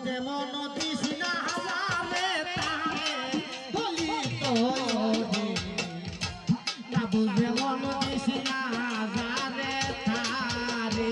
যেমন তৃষ্ণা হাজারে তারে বলি তো বাবু যেমন তৃষ্ণা হাজারে তারে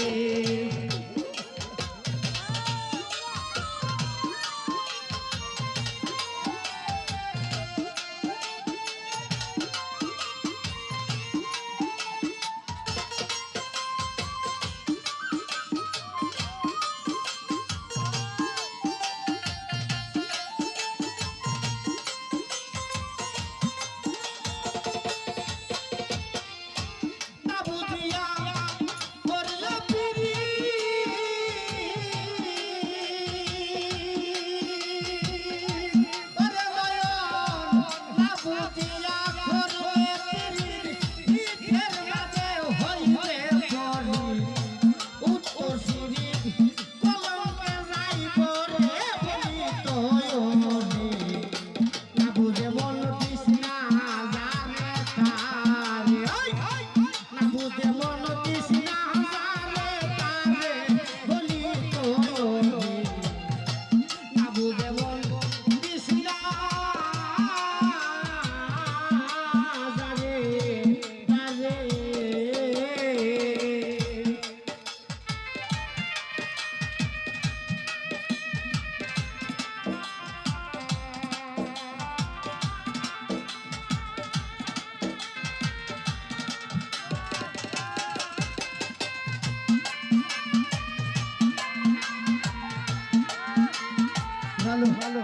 ভালো ভালো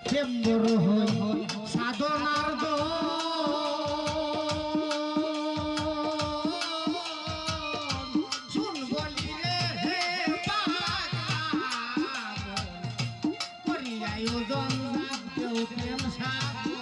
প্রেমর হই সাধনার গো শুন বলি রে করি আয়োজন কেউ প্রেম সাগরে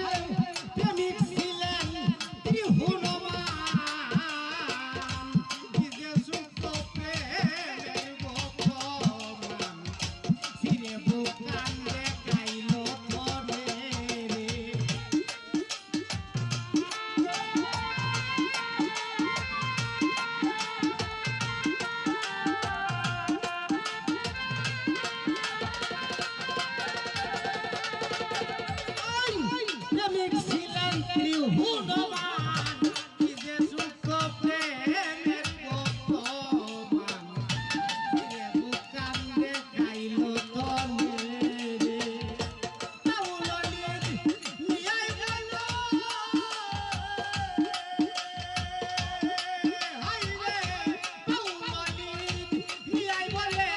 হাইরে প্রেমিক ছিলেন ত্রিভুবনমান বিজে সুপ্ত প্রেমের বর্তমান ফিরে বুকান দেখাইল তরে রে প্রেমিক ছিলেন ত্রিভুবনমান বিজে সুপ্ত প্রেমের বর্তমান ফিরে বুকান দেখাইল তরে রে তাউলনির নিয়াই গেল হাইরে তাউলনির নিয়াই বলে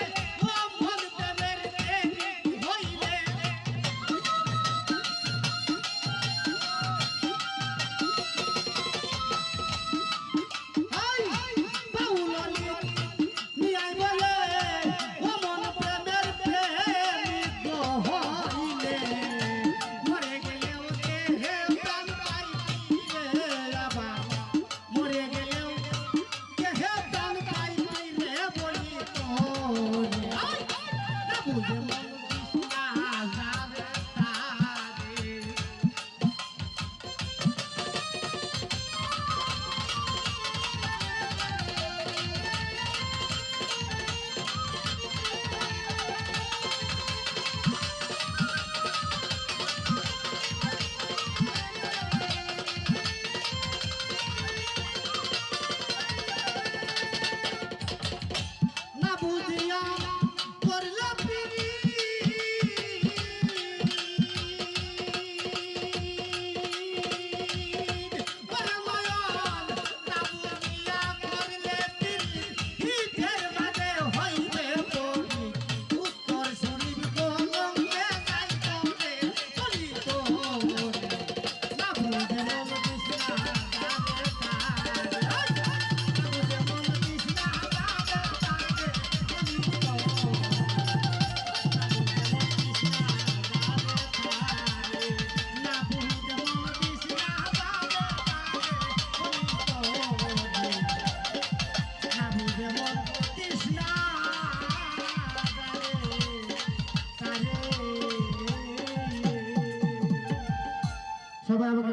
ও মন প্রেমের প্রেমিক হইলে হাই তাউলনির নিয়াই বলে ও মন প্রেমের প্রেমিক হইলে মরে গেলেও দেহে প্রাণ পাইলে আবার মরে গেলেও দেহে প্রাণ পাইলে বলি তোরে না বুঝে মন কৃষ্ণা যাবে তারে না বুঝিয়া করলে পিরি পরমায়াল না বুঝিয়া করলে পিরি হিতের বাদে হইবে পড়ি উত্তর শরীর কলঙ্কে যাই তোরে বলি তোরে না বুঝে মন কৃষ্ণা যাবে তারে না বুঝে মন কৃষ্ণা যাবে তারে বলি না বুঝে মন কৃষ্ণা যাবে না বুঝে মন কৃষ্ণা তারে সবাই আমাকে